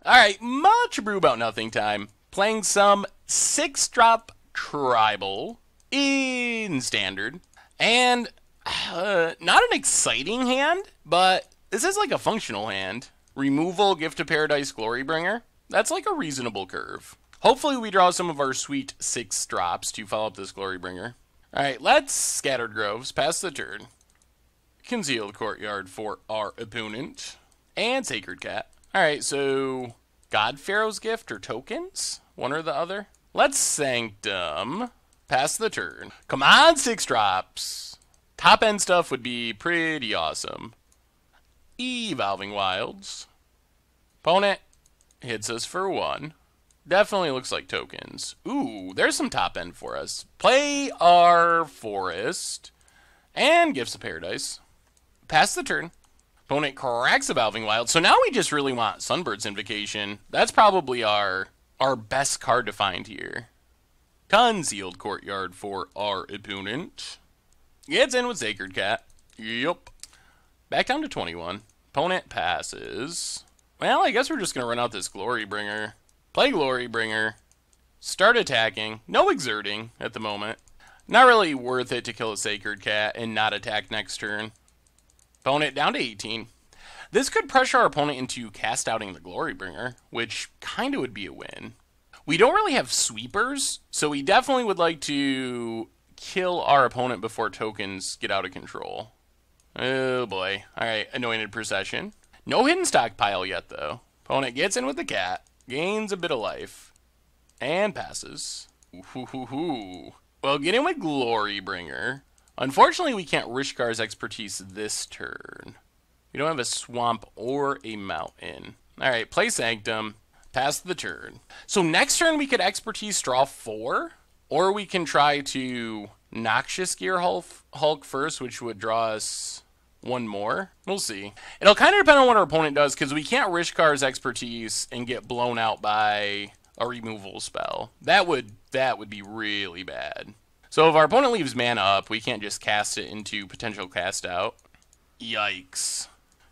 Alright, much Abrew about nothing time. Playing some 6-drop tribal in standard. And not an exciting hand, but this is like a functional hand. Removal, Gift of Paradise, Glorybringer. That's like a reasonable curve. Hopefully we draw some of our sweet 6 drops to follow up this Glorybringer. Alright, let's Scattered Groves, pass the turn. Concealed Courtyard for our opponent. And Sacred Cat. Alright, so God Pharaoh's Gift or tokens? One or the other? Let's Sanctum. Pass the turn. Come on, 6 drops. Top end stuff would be pretty awesome. Evolving Wilds. Opponent hits us for 1. Definitely looks like tokens. Ooh, there's some top end for us. Play our Forest. And Gifts of Paradise. Pass the turn. Opponent cracks Evolving Wild. So now we just really want Sunbird's Invocation. That's probably our best card to find here. Concealed Courtyard for our opponent. Gets in with Sacred Cat. Yup. Back down to 21. Opponent passes. Well, I guess we're just going to run out this Glorybringer. Play Glorybringer. Start attacking. No exerting at the moment. Not really worth it to kill a Sacred Cat and not attack next turn. Opponent down to 18. This could pressure our opponent into cast outing the Glorybringer, which kind of would be a win. We don't really have sweepers, so we definitely would like to kill our opponent before tokens get out of control. Oh boy. Alright, Anointed Procession. No hidden stockpile yet, though. Opponent gets in with the cat, gains a bit of life, and passes. Ooh. Well, get in with Glorybringer. Unfortunately, we can't Rishkar's Expertise this turn. We don't have a swamp or a mountain. Alright, play Sanctum. Pass the turn. So next turn we could Expertise draw 4. Or we can try to Noxious Gear Hulk first, which would draw us 1 more. We'll see. It'll kind of depend on what our opponent does, because we can't Rishkar's Expertise and get blown out by a removal spell. That would be really bad. So if our opponent leaves mana up, we can't just cast it into potential cast out. Yikes.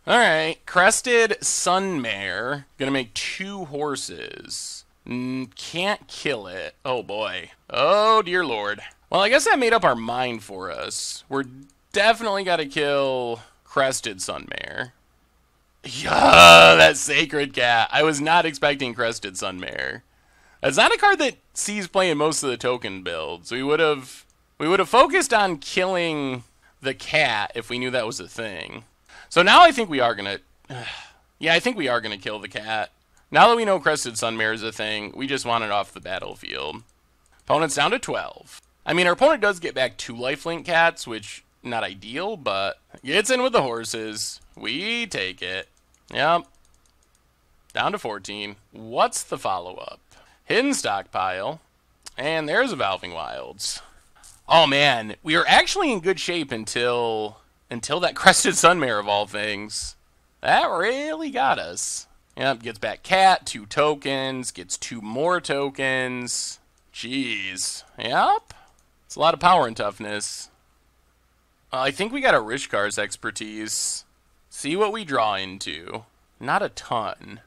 Alright, Crested Sunmare. Gonna make 2 horses. Can't kill it. Oh boy. Oh dear lord. Well, I guess that made up our mind for us. We're definitely gotta kill Crested Sunmare. Yeah, that Sacred Cat. I was not expecting Crested Sunmare. That's not a card that sees play in most of the token builds. We would have focused on killing the cat if we knew that was a thing. So now I think we are gonna yeah, I think we are gonna kill the cat. Now that we know Crested Sunmare is a thing, we just want it off the battlefield. Opponent's down to 12. I mean, our opponent does get back 2 lifelink cats, which not ideal, but gets in with the horses. We take it. Yep. Down to 14. What's the follow-up? Hidden Stockpile. And there's Evolving Wilds. Oh man, we are actually in good shape until that Crested Sunmare of all things. That really got us. Yep, gets back cat, 2 tokens, gets 2 more tokens. Jeez. Yep. It's a lot of power and toughness. I think we got a Rishkar's Expertise. See what we draw into. Not a ton.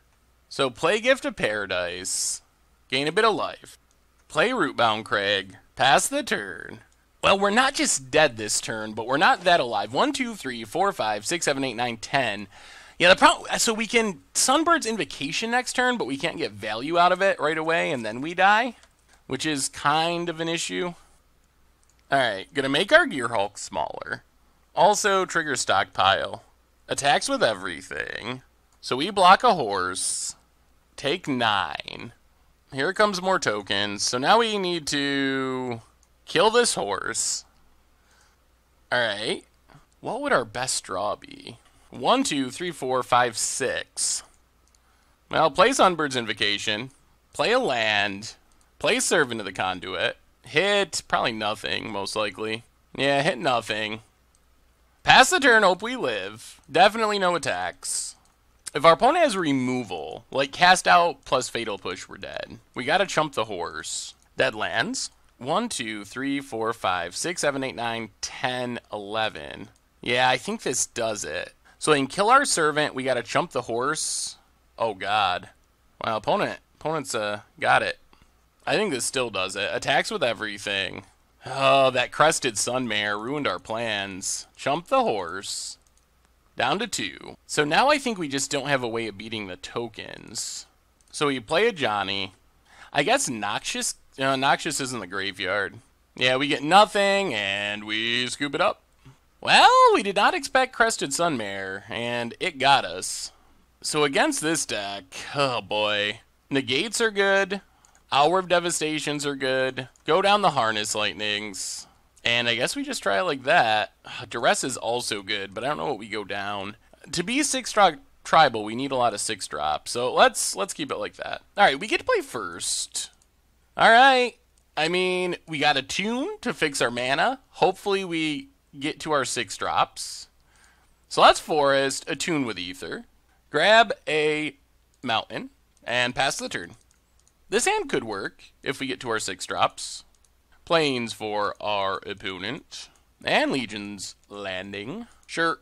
So play Gift of Paradise. Gain a bit of life. Play Rootbound Crag. Pass the turn. Well, we're not just dead this turn, but we're not that alive. 1, 2, 3, 4, 5, 6, 7, 8, 9, 10. Yeah, the problem. So we can Sunbird's Invocation next turn, but we can't get value out of it right away, and then we die, which is kind of an issue. Alright, gonna make our Gear Hulk smaller. Also, trigger Stockpile. Attacks with everything. So we block a horse. Take 9. Here comes more tokens. So now we need to kill this horse. Alright. What would our best draw be? 1, 2, 3, 4, 5, 6. Well, play Sunbird's Invocation. Play a land. Play Servant of the Conduit. Hit probably nothing, most likely. Yeah, hit nothing. Pass the turn, hope we live. Definitely no attacks. If our opponent has removal, like cast out plus fatal push, we're dead. We gotta chump the horse. Dead lands. 1, 2, 3, 4, 5, 6, 7, 8, 9, 10, 11. Yeah, I think this does it. So we can kill our servant. We gotta chump the horse. Oh god. Wow, opponent's got it. I think this still does it. Attacks with everything. Oh, that crested Sunmare ruined our plans. Chump the horse. Down to 2. So now I think we just don't have a way of beating the tokens. So we play a Johnny. I guess Noxious is in the graveyard. Yeah, we get nothing, and we scoop it up. Well, we did not expect Crested Sunmare, and it got us. So against this deck, oh boy. Negates are good. Hour of Devastations are good. Go down the Harness Lightnings. And I guess we just try it like that. Duress is also good, but I don't know what we go down. To be 6-drop tribal, we need a lot of 6-drop. So let's keep it like that. Alright, we get to play first. Alright. I mean, we got a tune to fix our mana. Hopefully we get to our 6-drops. So let's Forest, a tune with Ether. Grab a Mountain, and pass the turn. This hand could work if we get to our 6-drops. Plains for our opponent. And Legion's Landing. Sure.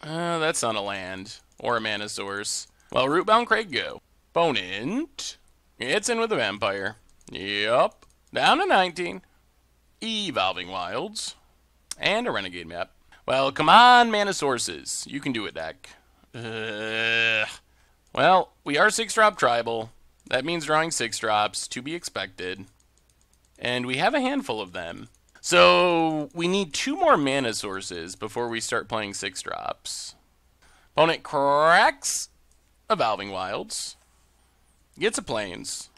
That's not a land. Or a mana source. Well, Rootbound Crag go. Opponent. It's in with a Vampire. Yup. Down to 19. Evolving Wilds. And a Renegade map. Well, come on, mana sources. You can do it, deck. Well, we are 6-drop tribal. That means drawing 6-drops, to be expected. And we have a handful of them. So we need 2 more mana sources before we start playing 6-drops. Opponent cracks Evolving Wilds. Gets a Plains.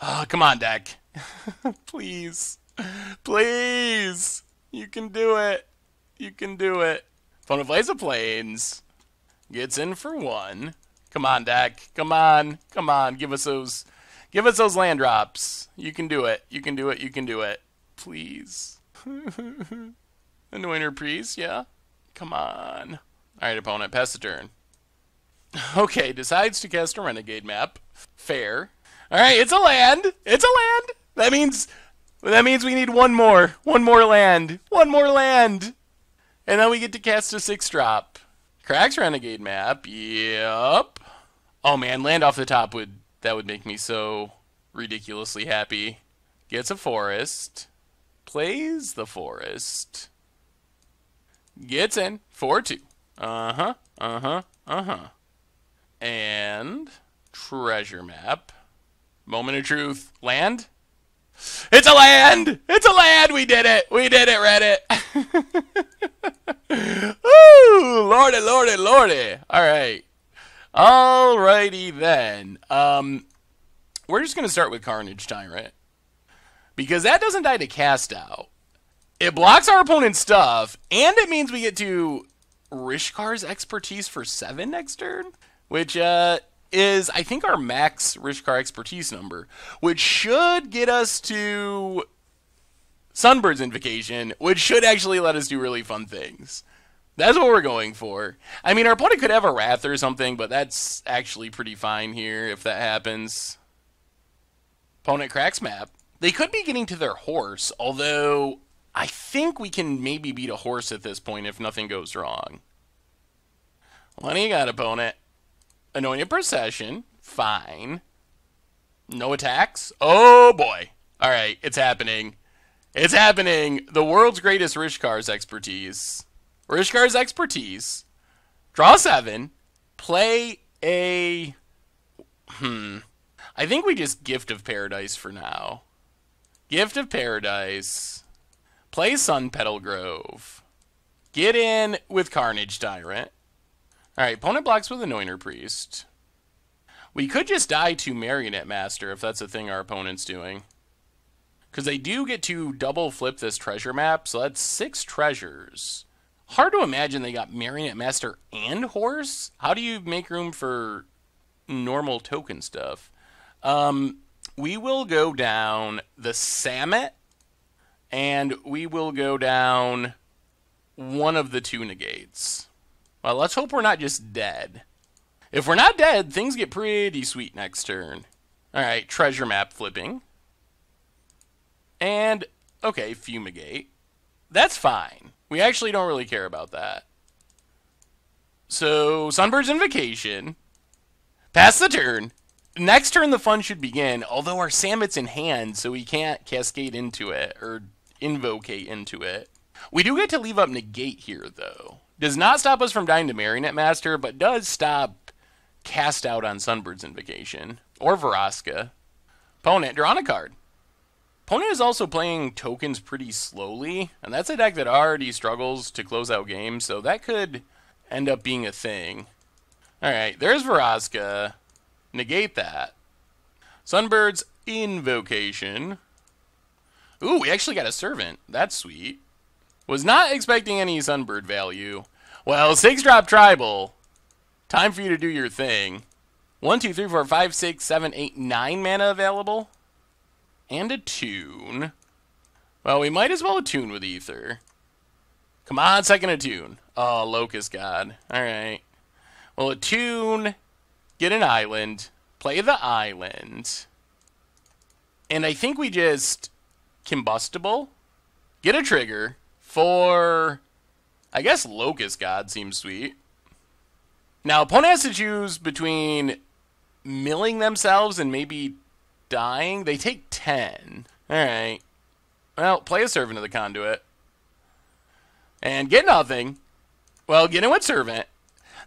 Oh, come on, deck. Please. Please. You can do it. You can do it. Opponent plays a Plains. Gets in for 1. Come on, deck. Come on. Come on. Give us those land drops. You can do it. You can do it. You can do it. Please. Anointer Priest, yeah? Come on. Alright, opponent, pass the turn. Okay, decides to cast a Renegade map. Fair. Alright, it's a land. It's a land. That means we need one more. One more land. One more land. And then we get to cast a 6-drop. Cracks Renegade map. Yep. Oh man, land off the top would make me so ridiculously happy. Gets a Forest. Plays the Forest. Gets in. 4-2. Uh-huh. Uh-huh. Uh-huh. And treasure map. Moment of truth. Land? It's a land! It's a land! We did it! We did it, Reddit! Ooh, lordy, lordy, lordy. Alright. Alrighty then. We're just gonna start with Carnage Tyrant. Because that doesn't die to cast out. It blocks our opponent's stuff, and it means we get to Rishkar's Expertise for 7 next turn. Which, is, I think, our max Rishkar Expertise number. Which should get us to Sunbird's Invocation, which should actually let us do really fun things. That's what we're going for. I mean, our opponent could have a Wrath or something, but that's actually pretty fine here if that happens. Opponent cracks map. They could be getting to their horse, although I think we can maybe beat a horse at this point if nothing goes wrong. What do you got, opponent? Anointed Procession. Fine. No attacks? Oh, boy. All right, it's happening. It's happening. The world's greatest Rishkar's Expertise. Rishkar's Expertise. Draw 7. Play a... I think we just Gift of Paradise for now. Gift of Paradise. Play Sun Petal Grove. Get in with Carnage Tyrant. Alright, opponent blocks with Anointer Priest. We could just die to Marionette Master if that's a thing our opponent's doing. Because they do get to double flip this treasure map, so that's 6 treasures. Hard to imagine they got Marionette Master and Horse. How do you make room for normal token stuff? We will go down the Samet, and we will go down one of the 2 negates. Well, let's hope we're not just dead. If we're not dead, things get pretty sweet next turn. Alright, treasure map flipping. And, okay, Fumigate. That's fine. We actually don't really care about that. So, Sunbird's Invocation. Pass the turn. Next turn, the fun should begin, although our Sammit's in hand, so we can't cascade into it, or invocate into it. We do get to leave up negate here, though. Does not stop us from dying to Marionette Master, but does stop cast out on Sunbird's Invocation, or Vraska. Opponent, draw on a card. Opponent is also playing tokens pretty slowly, and that's a deck that already struggles to close out games, so that could end up being a thing. Alright, there's Vraska. Negate that. Sunbird's Invocation. Ooh, we actually got a Servant. That's sweet. Was not expecting any Sunbird value. Well, 6-drop Tribal. Time for you to do your thing. 1, 2, 3, 4, 5, 6, 7, 8, 9 mana available. And a Tune. Well, we might as well attune with Ether. Come on, second attune. Oh, Locust God. Alright. Well, attune, get an island, play the island. And I think we just Combustible, get a trigger for, I guess Locust God seems sweet. Now, opponent has to choose between milling themselves and maybe dying. They take 10. Alright. Well, play a Servant of the Conduit. And get nothing. Well, get in with Servant.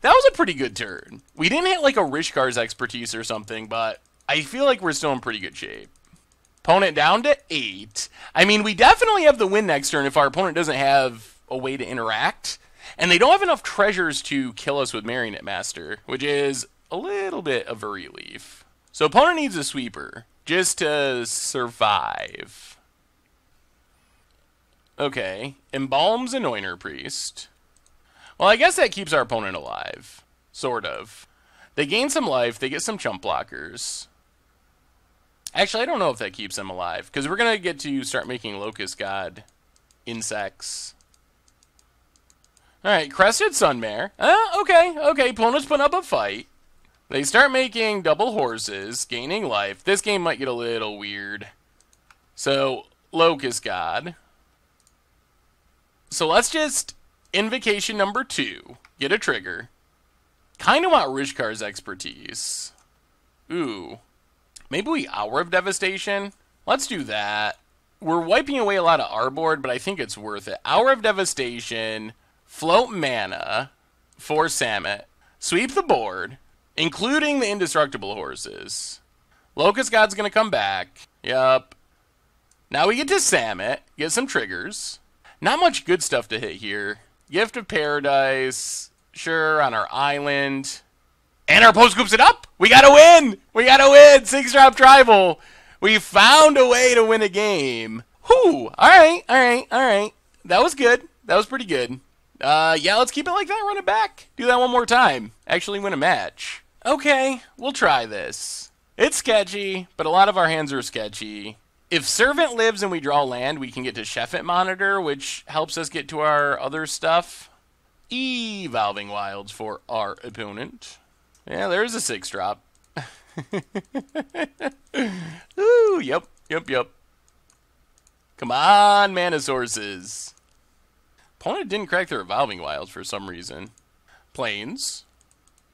That was a pretty good turn. We didn't hit like a Rishkar's Expertise or something, but I feel like we're still in pretty good shape. Opponent down to 8. I mean, we definitely have the win next turn if our opponent doesn't have a way to interact. And they don't have enough treasures to kill us with Marionette Master, which is a little bit of a relief. So opponent needs a sweeper just to survive. Okay, Embalms Anointer Priest. Well, I guess that keeps our opponent alive. Sort of. They gain some life, they get some chump blockers. Actually, I don't know if that keeps them alive, because we're going to get to start making Locust God insects. Alright, Crested Sunmare. Okay, opponent's putting up a fight. They start making double horses, gaining life. This game might get a little weird. So, Locust God. So let's just Invocation number 2. Get a trigger. Kind of want Rishkar's Expertise. Ooh. Maybe we Hour of Devastation? Let's do that. We're wiping away a lot of our board, but I think it's worth it. Hour of Devastation. Float mana for Samit. Sweep the board, including the indestructible horses. Locust God's going to come back. Yup. Now we get to Samit. Get some triggers. Not much good stuff to hit here. Gift of Paradise. Sure, on our island. And our opponent scoops it up. We got to win. We got to win. 6-drop Tribal. We found a way to win a game. Whew. All right. That was good. That was pretty good. Yeah, let's keep it like that. Run it back. Do that one more time. Actually win a match. Okay, we'll try this. It's sketchy, but a lot of our hands are sketchy. If Servant lives and we draw land, we can get to Sheffet Monitor, which helps us get to our other stuff. Evolving Wilds for our opponent. Yeah, there's a 6-drop. Ooh, yep. Come on, mana sources. Opponent didn't crack their Evolving Wilds for some reason. Plains.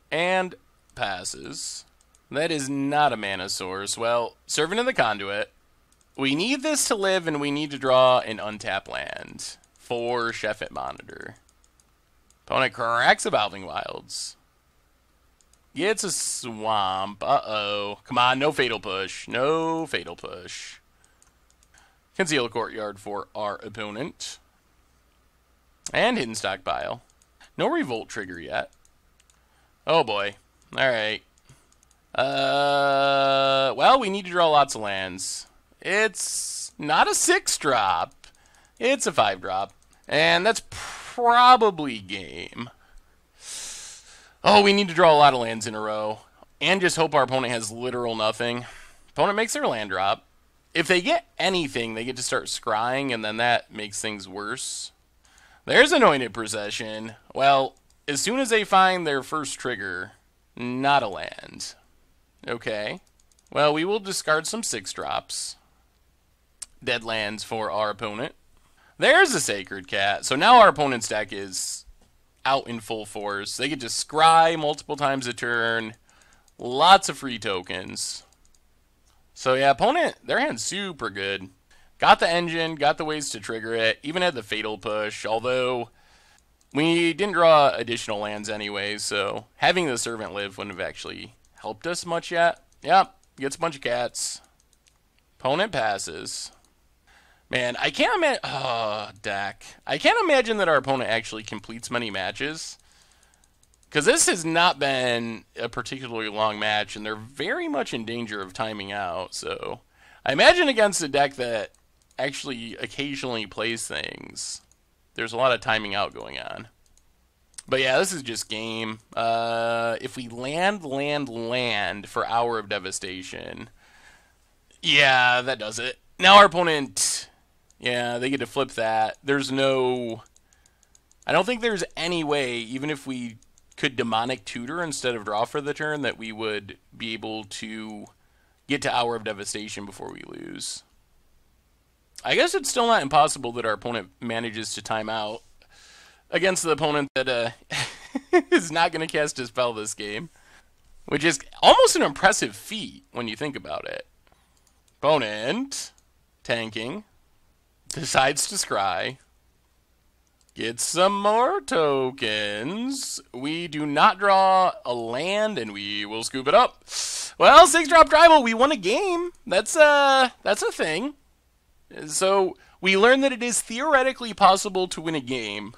And passes. That is not a mana source. Well, Servant of the Conduit. We need this to live, and we need to draw an untapped land for Sheffet Monitor. Opponent cracks Evolving Wilds. Gets a swamp. Uh-oh. Come on, no Fatal Push. No Fatal Push. Conceal Courtyard for our opponent. And Hidden Stockpile. No Revolt trigger yet. Oh boy. Alright. Well, we need to draw lots of lands. It's not a 6-drop. It's a 5-drop. And that's probably game. Oh, we need to draw a lot of lands in a row. And just hope our opponent has literal nothing. Opponent makes their land drop. If they get anything, they get to start scrying, and then that makes things worse. There's Anointed Procession. Well, as soon as they find their first trigger, not a land. Okay. Well, we will discard some 6-drops. Dead lands for our opponent. There's a Sacred Cat. So now our opponent's deck is out in full force. They get to scry multiple times a turn. Lots of free tokens. So yeah, opponent, their hand's super good. Got the engine, got the ways to trigger it, even had the fatal push, although we didn't draw additional lands anyway, so having the Servant live wouldn't have actually helped us much yet. Yep, gets a bunch of cats. Opponent passes. Man, I can't imagine... Oh, deck. I can't imagine that our opponent actually completes many matches. Because this has not been a particularly long match, and they're very much in danger of timing out. So I imagine against a deck that actually occasionally plays things, there's a lot of timing out going on. But yeah, this is just game. If we land for Hour of Devastation, yeah, that does it. Now our opponent, yeah, they get to flip that. There's no... I don't think there's any way, even if we could Demonic Tutor instead of draw for the turn, that we would be able to get to Hour of Devastation before we lose. I guess it's still not impossible that our opponent manages to time out against the opponent that is not going to cast a spell this game, which is almost an impressive feat when you think about it. Opponent, tanking, decides to scry, gets some more tokens. We do not draw a land, and we will scoop it up. Well, 6-drop tribal, we won a game. That's a thing. So we learned that it is theoretically possible to win a game.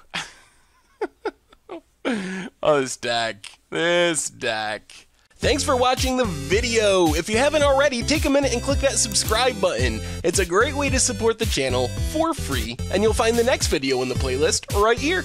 Oh, this deck. Thanks for watching the video. If you haven't already, take a minute and click that subscribe button. It's a great way to support the channel for free, and you'll find the next video in the playlist right here.